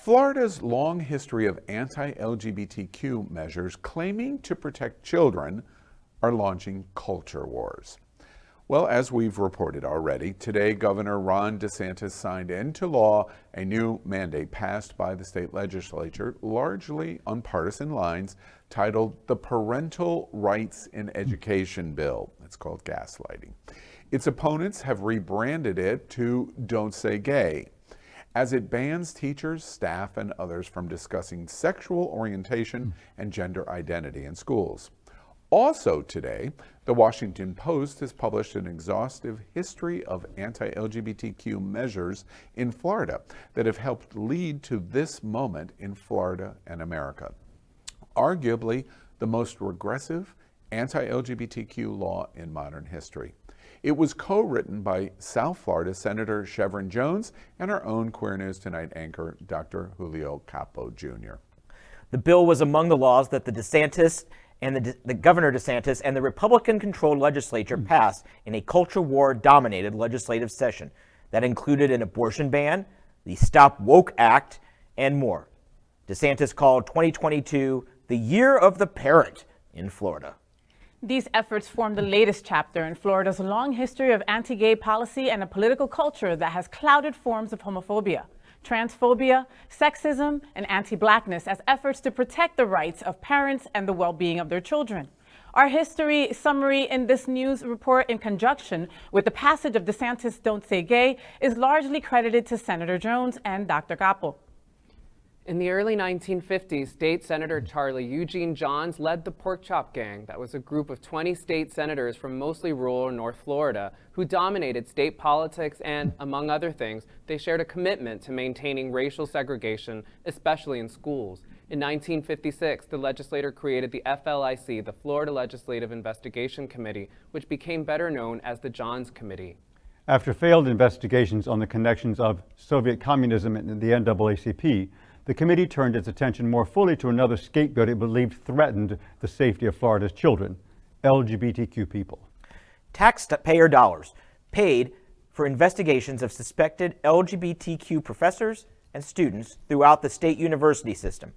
Florida's long history of anti-LGBTQ measures claiming to protect children are launching culture wars. Well, as we've reported already, today Governor Ron DeSantis signed into law a new mandate passed by the state legislature, largely on partisan lines, titled the Parental Rights in Education bill. It's called gaslighting. Its opponents have rebranded it to Don't Say Gay, as it bans teachers, staff, and others from discussing sexual orientation and gender identity in schools. Also today, the Washington Post has published an exhaustive history of anti-LGBTQ measures in Florida that have helped lead to this moment in Florida and America. Arguably the most regressive anti-LGBTQ law in modern history. It was co-written by South Florida Senator Shevrin Jones and our own Queer News Tonight anchor, Dr. Julio Capo Jr. The bill was among the laws that the Governor DeSantis and the Republican-controlled legislature passed in a culture war-dominated legislative session that included an abortion ban, the Stop Woke Act, and more. DeSantis called 2022 the Year of the Parent in Florida. These efforts form the latest chapter in Florida's long history of anti-gay policy and a political culture that has clouded forms of homophobia, transphobia, sexism, and anti-blackness as efforts to protect the rights of parents and the well-being of their children. Our history summary in this news report, in conjunction with the passage of DeSantis' Don't Say Gay, is largely credited to Senator Jones and Dr. Capo. In the early 1950s, State Senator Charlie Eugene Johns led the Pork Chop Gang. That was a group of 20 state senators from mostly rural North Florida who dominated state politics and, among other things, they shared a commitment to maintaining racial segregation, especially in schools. In 1956, the legislature created the FLIC, the Florida Legislative Investigation Committee, which became better known as the Johns Committee. After failed investigations on the connections of Soviet communism and the NAACP, the committee turned its attention more fully to another scapegoat it believed threatened the safety of Florida's children, LGBTQ people. Taxpayer dollars paid for investigations of suspected LGBTQ professors and students throughout the state university system,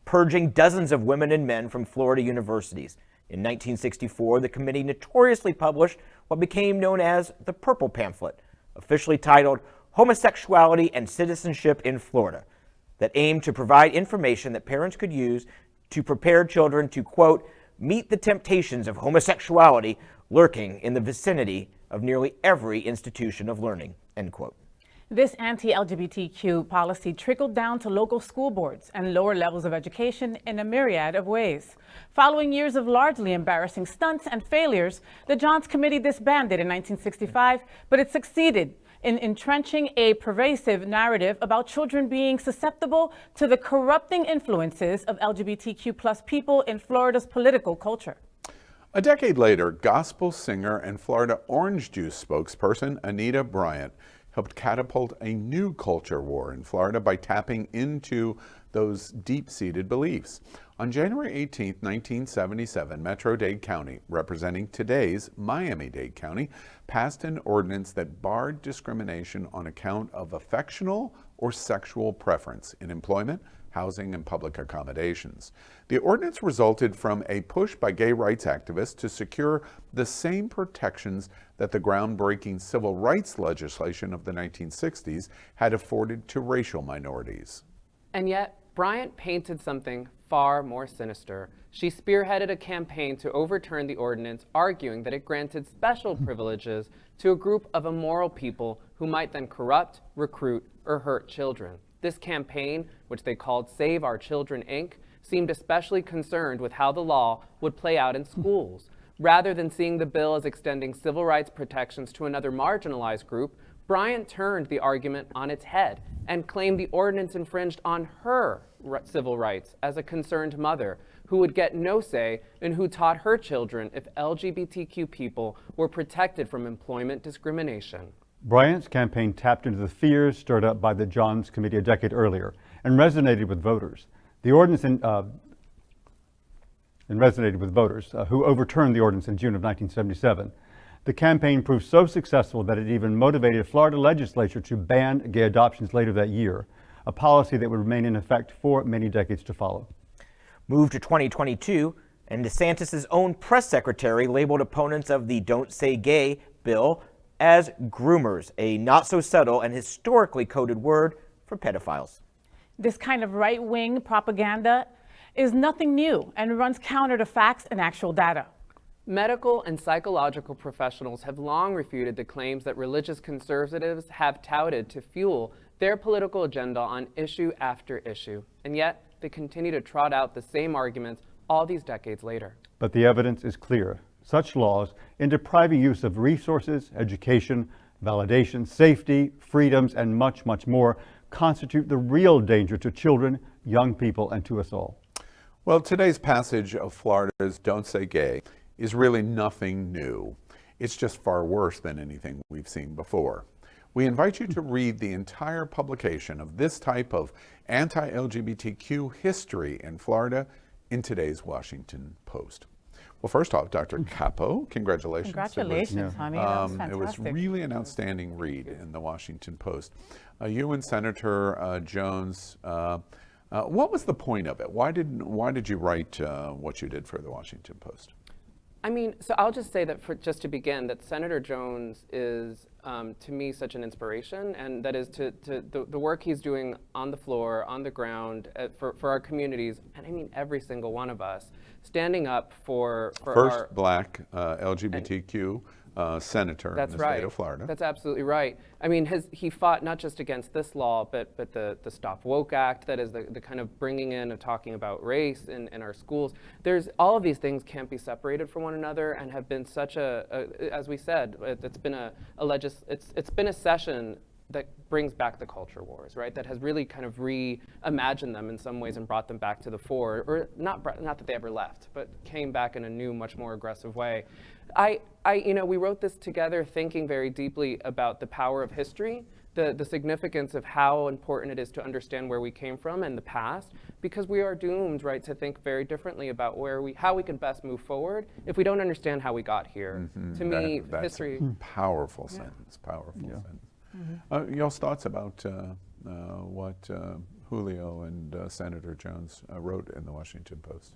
purging dozens of women and men from Florida universities. In 1964, the committee notoriously published what became known as the Purple Pamphlet, officially titled Homosexuality and Citizenship in Florida, that aimed to provide information that parents could use to prepare children to, quote, meet the temptations of homosexuality lurking in the vicinity of nearly every institution of learning, end quote. This anti-LGBTQ policy trickled down to local school boards and lower levels of education in a myriad of ways. Following years of largely embarrassing stunts and failures, the Johns Committee disbanded in 1965, but it succeeded in entrenching a pervasive narrative about children being susceptible to the corrupting influences of LGBTQ+ people in Florida's political culture. A decade later, gospel singer and Florida Orange Juice spokesperson Anita Bryant helped catapult a new culture war in Florida by tapping into those deep-seated beliefs. On January 18, 1977, Metro-Dade County, representing today's Miami-Dade County, passed an ordinance that barred discrimination on account of affectional or sexual preference in employment, housing, and public accommodations. The ordinance resulted from a push by gay rights activists to secure the same protections that the groundbreaking civil rights legislation of the 1960s had afforded to racial minorities. And yet, Bryant painted something far more sinister. She spearheaded a campaign to overturn the ordinance, arguing that it granted special privileges to a group of immoral people who might then corrupt, recruit, or hurt children. This campaign, which they called Save Our Children, Inc., seemed especially concerned with how the law would play out in schools. Rather than seeing the bill as extending civil rights protections to another marginalized group, Bryant turned the argument on its head and claimed the ordinance infringed on her civil rights as a concerned mother who would get no say in who taught her children if LGBTQ people were protected from employment discrimination. Bryant's campaign tapped into the fears stirred up by the Johns Committee a decade earlier and resonated with voters. The ordinance resonated with voters who overturned the ordinance in June of 1977. The campaign proved so successful that it even motivated Florida legislature to ban gay adoptions later that year. a policy that would remain in effect for many decades to follow. Move to 2022, and DeSantis' own press secretary labeled opponents of the Don't Say Gay bill as groomers, a not-so-subtle and historically coded word for pedophiles. This kind of right-wing propaganda is nothing new and runs counter to facts and actual data. Medical and psychological professionals have long refuted the claims that religious conservatives have touted to fuel their political agenda on issue after issue, and yet they continue to trot out the same arguments all these decades later. But the evidence is clear. Such laws, in depriving use of resources, education, validation, safety, freedoms, and much, much more, constitute the real danger to children, young people, and to us all. Well, today's passage of Florida's Don't Say Gay is really nothing new. It's just far worse than anything we've seen before. We invite you to read the entire publication of this type of anti-LGBTQ history in Florida in today's Washington Post. Well, first off, Dr. Capo, congratulations. Congratulations, honey. That was fantastic. It was really an outstanding read in the Washington Post. You and Senator Jones, what was the point of it? Why did you write what you did for the Washington Post? I mean, so I'll just say that just to begin, that Senator Jones is, to me, such an inspiration, and that is to the work he's doing on the floor, on the ground, for our communities, and I mean every single one of us, standing up for First our black LGBTQ senator in the state of Florida. That's absolutely right. I mean, he fought not just against this law, but the Stop Woke Act, that is the kind of bringing in of talking about race in our schools. There's all of these things can't be separated from one another, and have been such as we said, it's been it's been a session that brings back the culture wars, right? That has really kind of reimagined them in some ways and brought them back to the fore, or not that they ever left, but came back in a new, much more aggressive way. We wrote this together thinking very deeply about the power of history, the significance of how important it is to understand where we came from and the past, because we are doomed, right, to think very differently about how we can best move forward if we don't understand how we got here. Mm-hmm. To me, that's history. A powerful sentence, powerful sentence. Mm-hmm. Y'all's thoughts about what Julio and Senator Jones wrote in the Washington Post?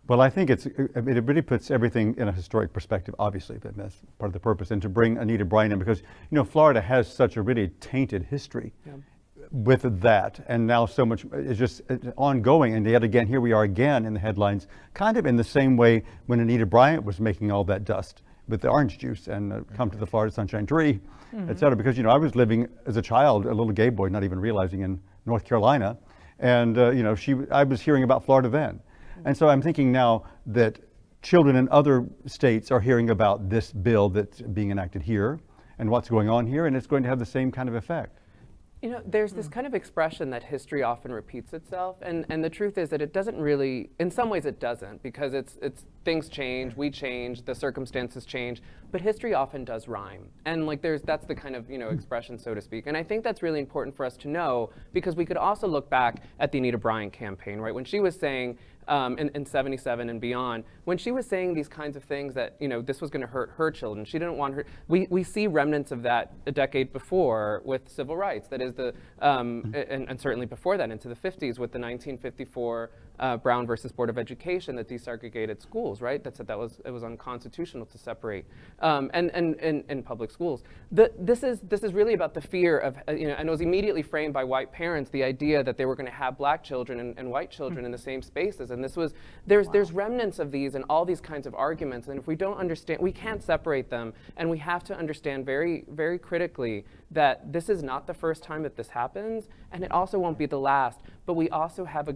Well, I think it really puts everything in a historic perspective, obviously, but that's part of the purpose, and to bring Anita Bryant in, because, Florida has such a really tainted history with that, and now so much is just ongoing, and yet again, here we are again in the headlines, kind of in the same way when Anita Bryant was making all that dust with the orange juice and come to the Florida Sunshine Tree, et cetera, because, I was living as a child, a little gay boy, not even realizing, in North Carolina, and, I was hearing about Florida then. And so I'm thinking now that children in other states are hearing about this bill that's being enacted here and what's going on here, and it's going to have the same kind of effect. There's this kind of expression that history often repeats itself, and the truth is that it doesn't really, in some ways it doesn't, because it's things change, we change, the circumstances change, but history often does rhyme. And that's the kind of, expression, so to speak. And I think that's really important for us to know, because we could also look back at the Anita Bryant campaign, right? When she was saying, in 77 and beyond, when she was saying these kinds of things that, this was going to hurt her children, she didn't want her, we see remnants of that a decade before with civil rights, that is and certainly before that into the 50s with the 1954 Brown versus Board of Education that desegregated schools, right? That said it was unconstitutional to separate in public schools. This is really about the fear of, and it was immediately framed by white parents, the idea that they were going to have black children and white children in the same spaces. And there's remnants of these and all these kinds of arguments. And if we don't understand, we can't separate them. And we have to understand very, very critically that this is not the first time that this happens, and it also won't be the last. But we also have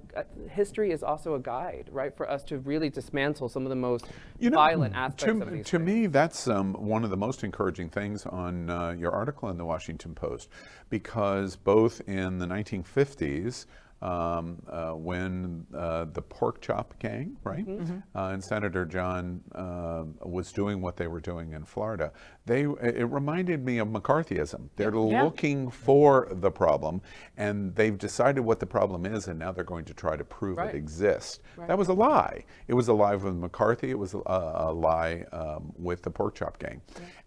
history is also a guide, right, for us to really dismantle some of the most violent aspects of these things. To me, that's one of the most encouraging things on your article in the Washington Post, because both in the 1950s, when the pork chop gang, right, and Senator John was doing what they were doing in Florida, it reminded me of McCarthyism. They're looking for the problem, and they've decided what the problem is, and now they're going to try to prove it exists. That was a lie. It was a lie with McCarthy. It was a lie with the pork chop gang.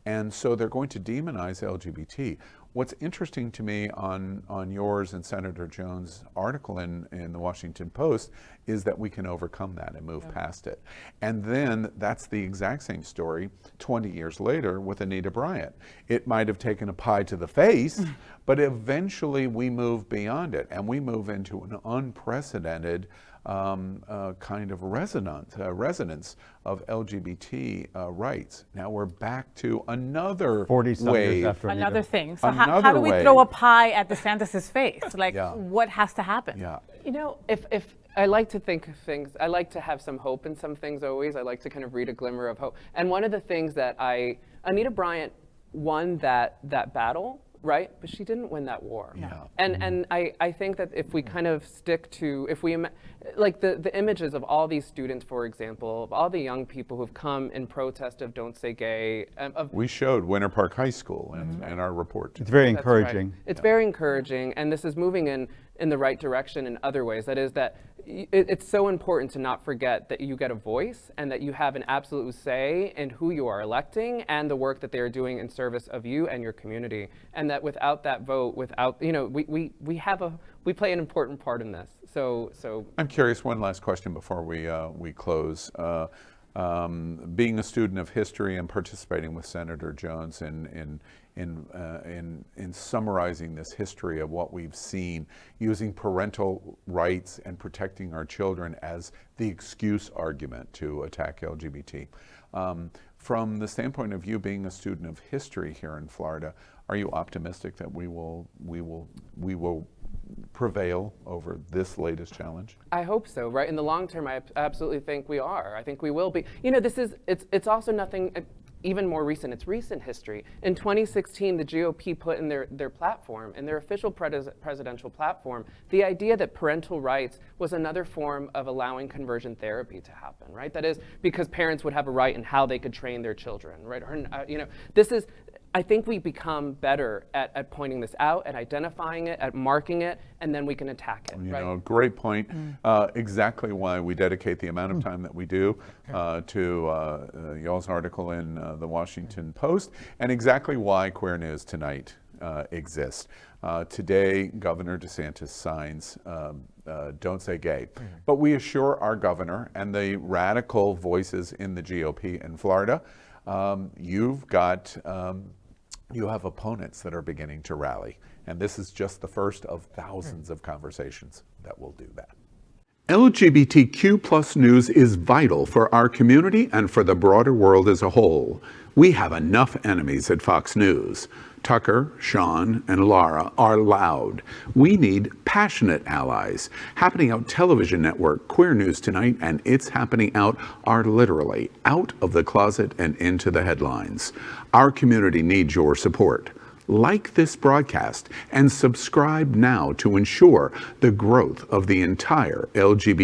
And so they're going to demonize LGBT. What's interesting to me on yours and Senator Jones' article in the Washington Post is that we can overcome that and move past it. And then that's the exact same story 20 years later with Anita Bryant. It might have taken a pie to the face, but eventually we move beyond it and we move into an unprecedented kind of resonance of LGBT rights. Now we're back to another 40-some years wave. after Anita. Another thing. So Another how do we wave. throw a pie at DeSantis' face? Like, Yeah. what has to happen? Yeah. You know, if I like to think of things, I like to have some hope in some things always. I like to kind of read a glimmer of hope. And one of the things that Anita Bryant won that battle, right? But she didn't win that war. Yeah. And I think that if we kind of stick to, if we, like the images of all these students, for example, of all the young people who've come in protest of Don't Say Gay. We showed Winter Park High School in our report. It's very That's right. encouraging. It's very encouraging, and this is moving in the right direction in other ways. That is that it's so important to not forget that you get a voice and that you have an absolute say in who you are electing and the work that they are doing in service of you and your community. And that without that vote, we play an important part in this. So I'm curious, one last question before we close. Being a student of history and participating with Senator Jones in summarizing this history of what we've seen, using parental rights and protecting our children as the excuse argument to attack LGBT. From the standpoint of you being a student of history here in Florida, are you optimistic that we will prevail over this latest challenge? I hope so, right? In the long term, I absolutely think we are. I think we will be. You know, it's also nothing even more recent. It's recent history. In 2016, the GOP put in their platform, in their official presidential platform, the idea that parental rights was another form of allowing conversion therapy to happen, right? That is because parents would have a right in how they could train their children, right? Or, I think we become better at pointing this out, at identifying it, at marking it, and then we can attack it. You right? know, great point. Exactly why we dedicate the amount of time that we do to y'all's article in the Washington Post, and exactly why Queer News Tonight exists. Today, Governor DeSantis signs Don't Say Gay. But we assure our governor and the radical voices in the GOP in Florida, you have opponents that are beginning to rally. And this is just the first of thousands of conversations that will do that. LGBTQ plus news is vital for our community and for the broader world as a whole. We have enough enemies at Fox News. Tucker, Sean, and Laura are loud. We need passionate allies. Happening Out Television Network, Queer News Tonight, and It's Happening Out are literally out of the closet and into the headlines. Our community needs your support. Like this broadcast and subscribe now to ensure the growth of the entire LGBT